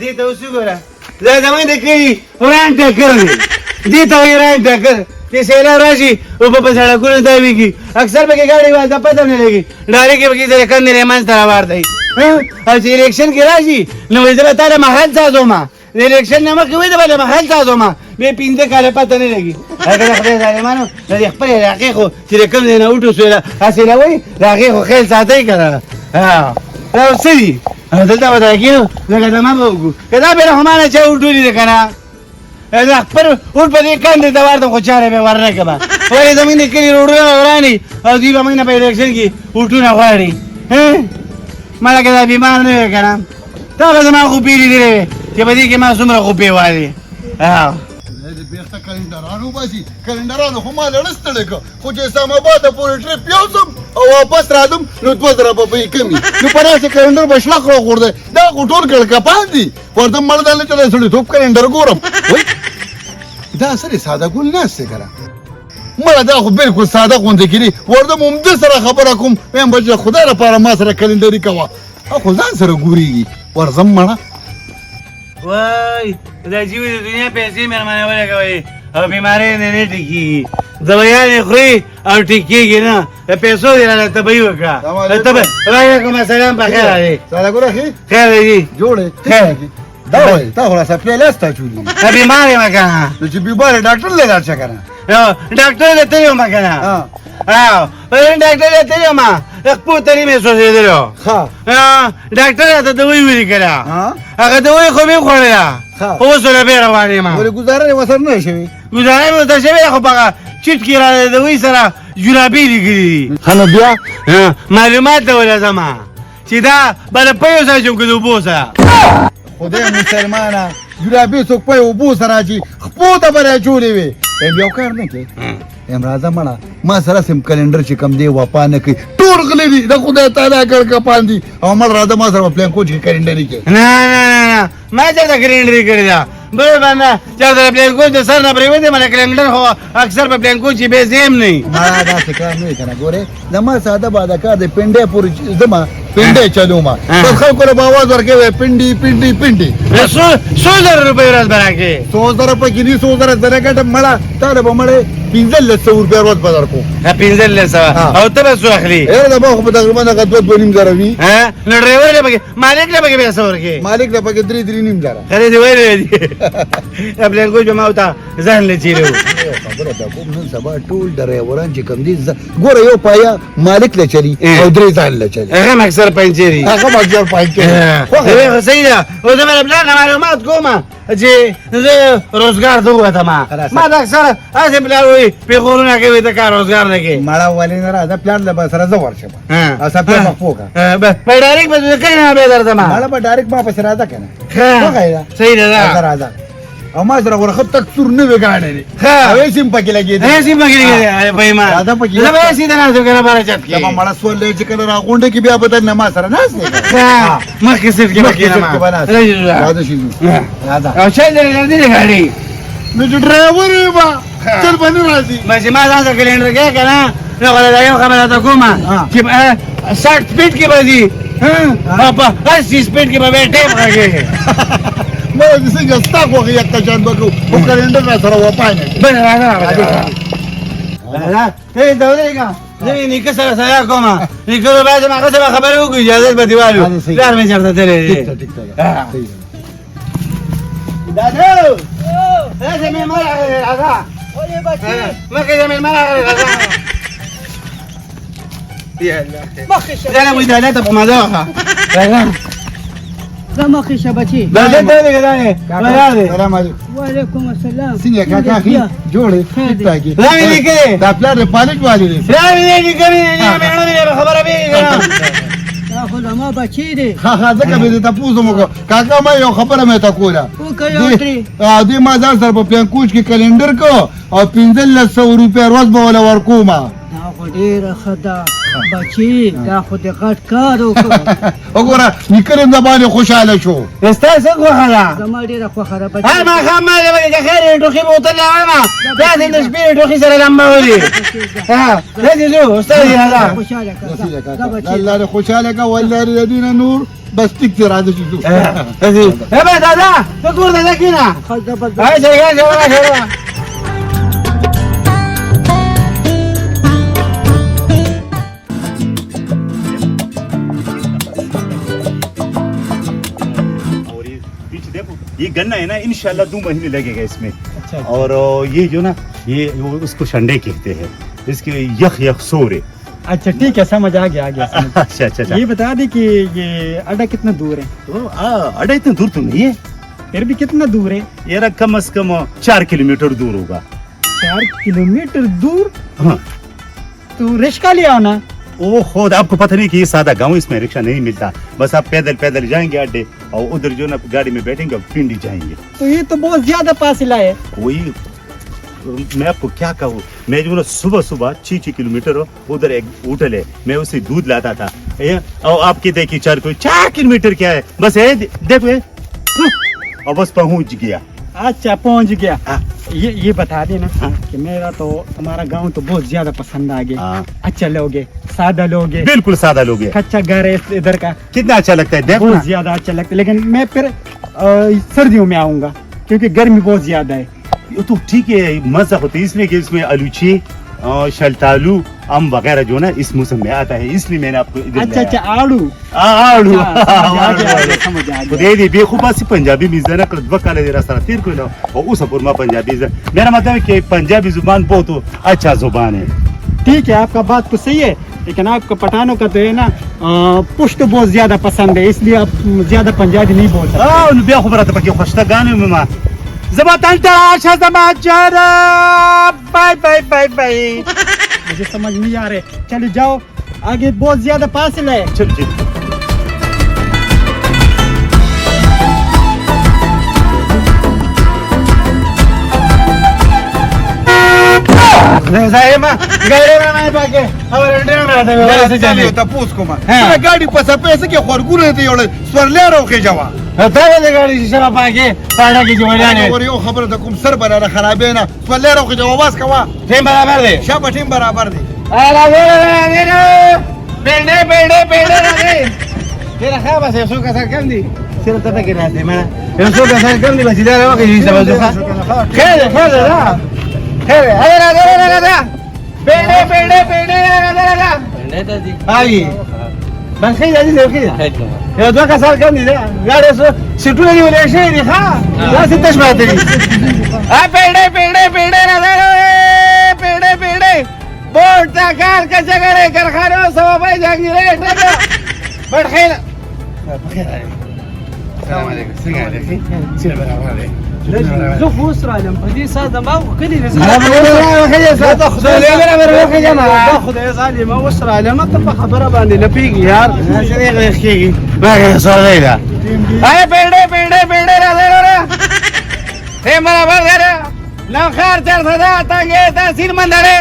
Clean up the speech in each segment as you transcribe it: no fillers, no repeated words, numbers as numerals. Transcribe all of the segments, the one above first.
دې ته اوس وګوره دا زموږ د کلي وران ټکر دی دې ته وایي وران ټکر چې سیلاب راشي اوبه په سړکونو تاویږي اکثر پکې ګاډي والته پته نه لګي ډارې کې پکې سره کندې منځ ته راواردی او چې الیکشن کې راشي نو وایي زه به تا د محل سازوم د الیکشن نه مخکې وایي زه به د محل سازوم بیا 15 کاله پته نه لګي هغه د خدای ظالمانو د دې خپلې علاقې خو چې د کوم ځای نه وټوسوله هسې نه وایي د هغې خو خیال ساتئ که نه دا اوس څه دي دلته به دا کېنو لکه دمه به وکړو که دا بېله خو مانه چا وټولي دی که نه دا خپل وټ په دې کندې ته ورته خو چاره به ورنه کړمه ولې زموږ د کلي روډونه به وران دي او دوی به موږ نه په الیکشن کې وټونه غواړي ما لکه دا بیمار نه وی که نه تا به زما خوپې لیدلې وې چې په دې کې ما څومره خوپې والې بیرته کلندرانو باسي کلندرانو خو ما لړ ستړی کړ خو چې اسلام آباد پورې ټریپ یوسم او واپس راځم نو 2000 روپۍ کمي نو په داسې کلندر به شلق راغورځی دا خو ټول کلکپان دي ورته مړ دا لچلی سړیتوب کلندر ګورم وای دا سړی ساده ګل ناست دی که نه مړه دا خو بلکل ساده غوندې کړي ورته همده سره خبره کوم وایم بچه خدای لپاره ما سره کلندري کوه او خو ځان سره ګورېږي ورځم مړه وای دا جیو د دنیا پیسې مېرمنې ولګوئ او بیمارۍ نه نه ټیکېږي دوایانې خوري او ټیکېږي نه د پیسو دې راله تبعي وکړه وعلیکم السلام په خیر دی ساده ګوره ښې خیر دی جوړې خیر دا وایي تا خو راسه پلی لاس ته چولي دا بیمار یم که نه نو چې بیمار یې ډاکټر لی لاړ شه که نه ډاکټر ته تللی وم که نه ډاکټر ته تللی وم د خپو تلي مې سوځېدلو ډاکټر راته دوایي ولیکله هغه دوایي خو مې خوړله خو اوس له بیره غواړې یم ولې ګزاره یې ورسره نه شوې ګزاره مې ورته شوې ده خو په هغه چیټ کې را د دوایي سره جرابې لیکلي دي ښه نو بیا معلومات ته ولزمه چې دا به د پیو سره شم که د اوبو سره خدای مسلمانه جرابې څوک په اوبو سره اچي خپو ته به راچولې وې ایم یو کار نه کوې ایم راځه مړه ما سره سم کلنډر چې کم دی وفا نه کوي ټول غلی دي د خدای تعالی کړکپان دي او مړ راځه ما سره په پلین کوچ کې کلنډري کوي نه ما چېرته کلنډري کړې ده بل باندې چېرته د پلین کوچ د سر نه پرېوتې مله کلنډر خو اکثر په پلین کوچ کې بې زیم نه وي ما داسې کار نه وي که نه ګورې زما ساده باده کار دی پنډۍ پورې ځمه پنډۍ چلومه بس خلکو له به اواز ورکوي پنډي پنډي پنډي 100,000 روپۍ ورځ به راکړې 100,000 پکې دي 100,000 زره ګټه مړه تا له به مړې 1500 روپۍ ورځ به درکړو 1500 او ته به څو اخلي دا به خو په تقریبا دغه 2-2.5 وي نو ډرایور له پکې مالک له پکې پیسې ورکړې مالک له پکې 3.5 خرې دې ویلې دي خپل کوچ ما وتا ځان لچیرو خبره دا کوم نن سبا ټول ډرایوران چې کوم دي ګوره یو پایا مالک له چلی او درې ځان له چلی هغه اکثر پنځيري هغه اکثر پنځيري خو صحیح ده او زه مې بل معلومات کوم چې زه روزګار دوته ما دا اکثر هغه بل وي پیغورونه کوي د کار روزګار نه کوي مړه ولې نه راځه پلان له سره زه ورشم اسا په مخوکا په ډایرکټ به کنه به درته ما مړه په ډایرکټ ما په سره راځه کنه ښه صحیح ده راځه او ما سره ورخه تک سور نه وګاڼې ښه سیم پکې لګېدې سیم پکې لګېدې په ما راځه پکې زه به سیده نه ځم کنه بار چت کې ما مړه سول لې چې کله راغونډه کې بیا بدل نه ما سره نه ښه مخکې سیټ کې پکې ما راځه شي راځه او شای دې غاړي نو ډرایور ما چل باندې راځي مې ما ځان ته کلندر کې کنه نو غواړم یو خبره ته کومه چې 60 سپیډ کې باندې په 80 سپیډ کې به ټیپ راګي ما دې څنګه ستا خو یو کچان بکو او کلندر سره وپاینه بل راځه هی دا ولېګا زه نیکه سره کومه نیکه به ما خبره وکړي اجازه به دیوالو لار مې چرته تلې دادو راځه مې مال راځه ولې بچي مکه مې مال راځه یا الله مخشه انا مدالات په مداخه راځه زمخه شبچی دا دې ته غواړې سلام علیکم وعلیکم السلام څنګه کاکا خي جوړې ټاګي لا مې لیکې دا پلان پالک والی دی لا مې لیکې مې خبره به دا خو زما بچی دی ها ځکه مې ته پوښتنه وکړه کاکا ما یو خبره مې تا کوله وکړه دې ما ځان سره په پلان کوچ کې کلندر کو او 1500 روپۍ ورځ به ولا ورکوما دا خو ډېره ښه ده بچي دا خو دې غټ کار وکړ وګوره نیکه د باندې خوشاله شو ستا څه خوښه ده زما ډېره خوښه ده بچي هر ماښام ما د خیر ټوخي بوتل راوړمه داسې د شپې ټوخي سره لمبولې داسې ځو استاد یې هغه خوشحاله کړه ځه بچي الله دې خوشاله کا والله دې دینه نور بس ټیک ته راځي شو به دادا ته کور ته ځه کېنه ښه زبردست هاي شرګان شوړه और ये पीछे देखो ये गन्ना है ना इंशाल्लाह 2 महीने लगेगा इसमें और ये जो ना ये वो उसको शंडे कहते हैं इसके यख यख सोरे अच्छा ठीक है समझ आ गया समझ। अच्छा अच्छा अच्छा ये बता दी कि ये अड्डा कितना दूर है तो अड्डा इतना दूर तो नहीं है फिर भी कितना दूर है ये ना कम से कम 4 किलोमीटर दूर होगा 4 किलोमीटर दूर हाँ तो रिक्शा ले आओ ना ओ खुद आपको पता नहीं कि ये सादा गांव इसमें रिक्शा नहीं मिलता बस आप पैदल पैदल जाएंगे अड्डे और उधर जो ना गाड़ी में बैठेंगे और पिंडी जाएंगे तो ये तो बहुत ज्यादा फासला है वही मैं आपको क्या कहूँ मैं जो ना सुबह सुबह 6 किलोमीटर हो उधर एक होटल है मैं उसे दूध लाता था और आपके देखिए 4 किलोमीटर क्या है बस है देखो ये और बस पहुंच गया अच्छा पहुंच गया हाँ। ये बता देना हाँ। कि मेरा तो तुम्हारा गांव तो बहुत ज्यादा पसंद आ गया हाँ। अच्छा लोगे सादा लोगे बिल्कुल सादा लोग हैं कच्चा घर है इधर का कितना अच्छा लगता है देखो बहुत ना ज्यादा अच्छा लगता है लेकिन मैं फिर सर्दियों में आऊंगा क्योंकि गर्मी बहुत ज्यादा है ये तो ठीक है मजा होता है इसलिए कि इसमें आलूची शलतालू आम वगैरह जो ना इस मौसम में आता है इसलिए मैंने आपको इधर अच्छा लाया। अच्छा आड़ू आलू समझ आ गया दे बेखूबासी पंजाबी मिजाना कर वकाले जरा सारा तीर कोई और उस पुरमा पंजाबी मेरा मतलब है कि पंजाबी जुबान बहुत अच्छा जुबान है ठीक है आपका बात तो सही है लेकिन आपको पठानों का तो है ना पुश्त बहुत ज्यादा पसंद है इसलिए आप ज्यादा पंजाबी नहीं बोलते बेखबर था कि खुशता गाने में मां जबातन तराशा समाचार बाय बाय बाय बाय मुझे समझ नहीं आ रहे चलो जाओ आगे बहुत ज्यादा फासला है चल चल साहेब गाडीवर नाही पाके और ड्राइवर चालू होता पूछ को मैं गाड़ी पसा पैसे के खरगुरे थे योले स्वरले रोके जावा होता गाडी शबा पाके पाडा की जीवनाने और यो खबर था कुम सर बना खराब है ना स्वरले रोके जावा बस कवा टेम बराबर दे शाबा टीम बराबर दे अरे पेड़े पेड़े पेड़े रे तेरा खाबा से सो का सर कम दी सिर तब के रहते मैं सो का सर कम दी बस इधर हो के जी सब खेल खेल रा खेल अरे पेड़े पेड़े पेड़े आई बस खी जाती देखी ये दो का सर कम दी गाड़ी सो सिटू नहीं बोले ऐसे ही खा ला से तस्मा तेरी आ पेड़े पेड़े पेड़े पेड़े पेड़े बोर्ड कार का जगह रे कारखाने सब भाई जागी रे बड़ खेल السلام عليكم السلام عليكم سير بلا زه خو اوس راغلم په دې ساعت ما خو کلي نه باخذ يا ظالم اوس راغلم ته په خبره باندې نه پیږي یار ما صغيره هاي بيڑے بيڑے بيڑے را हे बराबर दे لا خير تر صدا تانگه تاثیر مندره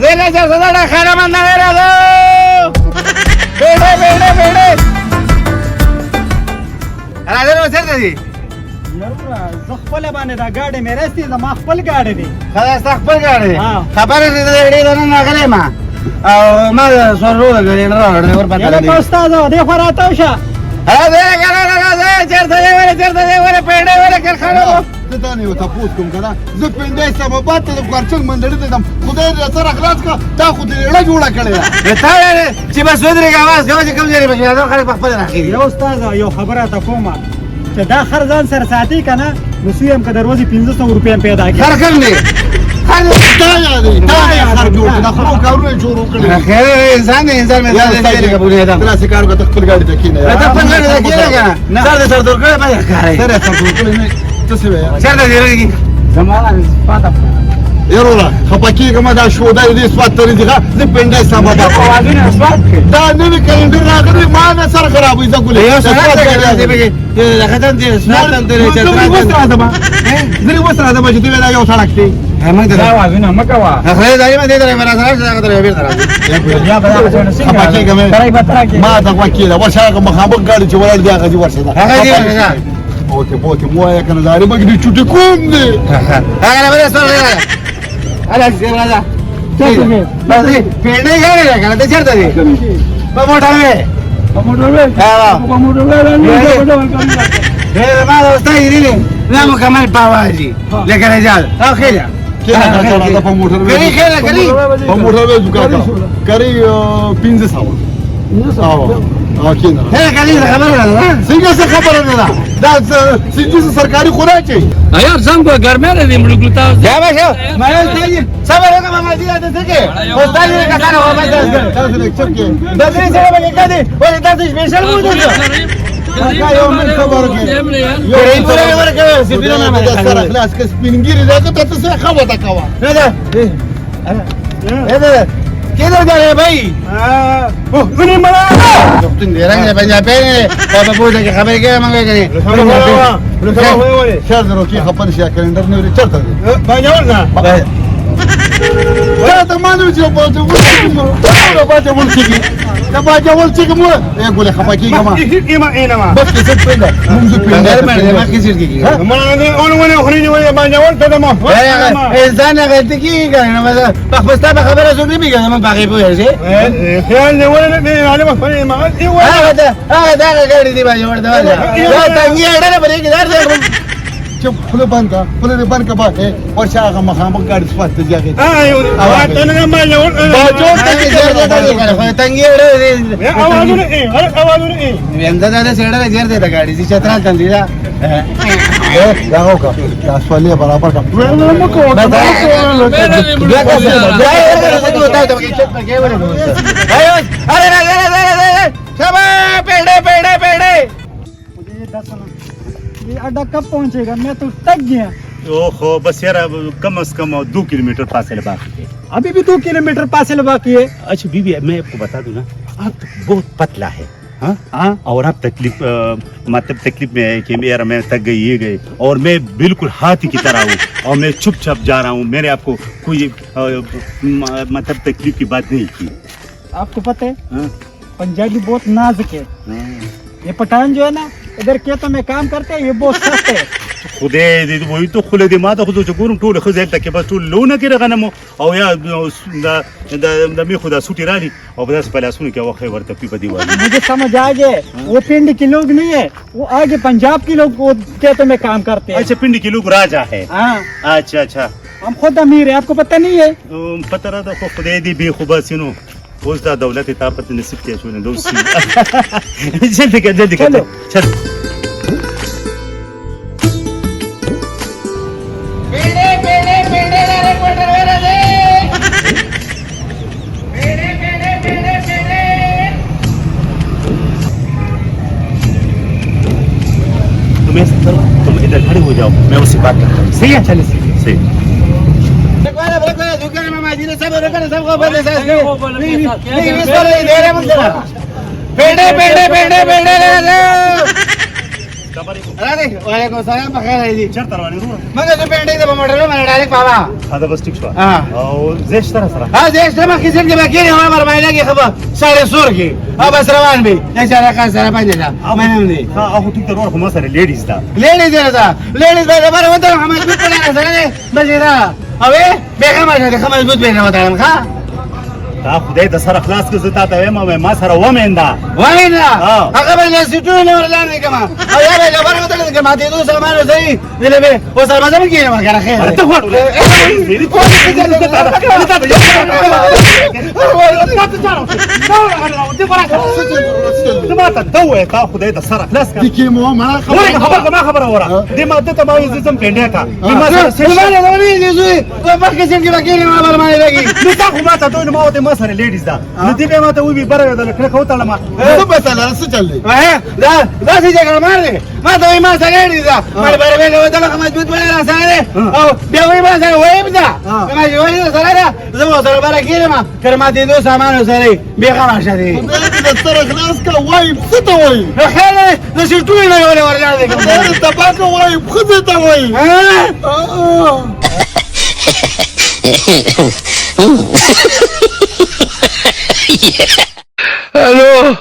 زینا چر صدا خیر مندره را بيڑے بيڑے بيڑے راځه نو سر دې زه خپل باندې دا گاډي مې راستي زما خپل گاډي دي خلاص خپل غاړي ها. خبره دې ډېر نه غلې ما او ما سورو غلې نه راوړل ور یاره پاتې په استاد دې خو راته شه هذا كذا چرته دی ولا پیډه ولا کارخانه ته نه وته پوس کوم کنه زه پندې سم بات ته ورچل منډړې ته دم خدای دې سره اخلاص کا تا خو دې له جوړه کړې ته چې بس ودرې غواز کوم چې کوم ځای به دا خلک خپل راخېږي یو استاد یو خبره ته کومه چې دا خر ځان سره ساتي کنه نو سویم که دروازې 1500 روپیا پیدا کړي خر کوم دی خر تا یادې تا خر جوړ کړه خو کارونه جوړ کړل خیر انسان دې قبول نه ده ترا کار کو خپل ګاډي ته کینه ته خپل غړي ته کېږي سر دې سر دور کړه باندې کارای سره سره کړل نه څه څه وای سر دې رېږي زمانه پاته يرولا خباكي كما دا شو دا دي سوات تريدها زي بندا سما دا دا نبي كلندر راغري ما انا سر خراب اذا قول يا سلام دې بګي دا ختم دي سناتن دې زري وسره دا مجدي دا یو سړک دی همغه دا وازونه مکوا خره دای ما دې درې مرا سره څنګه درې بیر درا یا بدا خباكي كما ترای بتراکي ما دا وکیل ورشه مخابق غاړي چې ولر دی هغه دي ورشه دا هغه دې بوتي بوتي مو یا کنه داري بګدي چټي کوم دی هغه به سره الا دې راځه بس پیډې غاړي کنه ته چرته دي په موټر وې ما دوستا يريني لا مكمل باواجي لكن رجال او خير كده دا په موټر کری خیره کری په موټر وې ځکه کری 1500 او کینه هي کلی خبره ده څنګه څه خبره ده دا سیدي سرکاري خوراک यार संग घर में रही मुड़गुता يا باشا ما يستاهل صبر وکړه ما دې ته څه استاد دې کثر هو بس تاسو نه چکه د دې سره به کړي ولې تاسو سپیشل مو دې یو من خبر کې یو پورې ورکه سپیرو نه دا سره خلاص کې سپینګری دا ته څه خبره تا کوا نه ده اې کېدو دا بھائی غني ملا وختون دې رنګ نه پنځه په بوده کې خبرې کوي مونږ کوي شهر دروکی خبر شي کلندر نه لري چرته دی باندې دا ته ما نه چې په دې ولڅکی دا باجه ولڅکی مو یې ګولې خپکی کما ما اينما بس کې څه پیدا موږ ډېر پیدا مې ما کې سر کې ما نه اونونه خريني وي باندې ورته دمو انسان غلطي کوي کنه مثلا په خبره زو نه میګم ما باغې پوهې شي خیال نه ولا نه علم فني ما هغه دا غړي دی باندې ورته دا څنګه اړه پرې کې درځه چې خپل بانکا خپل بانکا باندې ورشه هغه مخامخ ګاډي سپات ته ځاګي ايوه انا ما له باجو ته څنګه اړه دی اوازونه ايه یندا دا سړی زیر دی دا غاډي چې چترا تندې دا دا هوکا دا سواليه برابر کا مو کو ये अड्डा कब पहुंचेगा मैं तो थक गया ओहो बस यार अब कम से कम 2 किलोमीटर फासले बाकी है अभी भी 2 किलोमीटर फासले बाकी है अच्छा बीबी मैं आपको बता दूं ना आप तो बहुत पतला है हाँ और आप तकलीफ मतलब तकलीफ में है कि यार मैं थक गई ये गई और मैं बिल्कुल हाथी की तरह हूँ और मैं चुपचाप जा रहा हूँ मैंने आपको कोई मतलब तकलीफ की बात नहीं की आपको पता है हाँ? पंजाबी बहुत नाजुक है ये पठान जो है ना इधर खेतों में काम करते हैं ये बहुत सख्त है خدای دې وای ته خله دې ما ته خو چې ګورم ټول خو ځل تکي بس ټول لونه کې غنمو او یا دا می خدا سوټی راځي او بس په لاسونو کې واخې ورته پی بدی وای मुझे समझ आ गए वो पिंड के लोग नहीं है वो आगे पंजाब के लोग वो खेतों में काम करते हैं अच्छा पिंडी के लोग राजा है हाँ अच्छा अच्छा हम खुद अमीर है आपको पता नहीं है पता रहा था خدای دې به خو بس نو اوس دا دولت طاقت نصیب کې شو نه دوسی جلدی کړه جلدی کړه چل तुम इधर खड़े हो जाओ मैं उससे बात करता हूँ सही है चले सही पेड़े पेड़े पेड़े पेड़े वालेकुम सलाम बखैर है जी चल तरवानी रुआ मगर तो पेड़े दे मोटर में मैंने डायरेक्ट पावा هذا بس تكشف हाँ زيش ترى صراحه हाँ देख से मैं किसी के बाकी नहीं हमारा मरमाइला की खबर साढ़े सुर की अब असरवान भी ऐसा रखा सारा पाँच का मैंने नहीं ها اخو تقدر روح مصر ليديز ده लेडीज है था लेडीज भाई हमारे वो तो हमें कुछ पता नहीं सर बस ये था अबे बेखबर है देखा मजबूत पहने होता है खा تا خدای د سره خلاص کې زتا ته ما سره ومندا وين هغه به سټونه ورلانه کما او یا به خبر وته کې ماته دوه سامان وځي دله به و سره مزه کې نه کنه خیر ته وړو میری کوم څه ته تا ته وایې تا خدای د سره خلاص کړه دي کې مو ما ورګه خبر ما خبره وره دې ما ته ما یې زم پینډه تا ما سره Hermano, no me dices, papá que se quiere que no va a armar aquí. نو تا خو ما ته دوی ما ته ما سره لیډیز ده نو دې به ما ته وی بره د کړه خو ته ما څه به تعالی څه چل دی Da si llega a armarle. Mata hoy más a la herida. Vale, pero venga, voy a la jamás tú puedes hacer. Oh, ya voy más a la webda. Me llevo a la salada. Somos a la para aquí, ma. Que me tiene dos manos ahí. Vieja marcha de. خدای دې د سره خلاص کړه وای څه ته وای No jale, no soy tú y no yo le voy a hablar de خدای دې تباکه وای خدای ته وای Aló.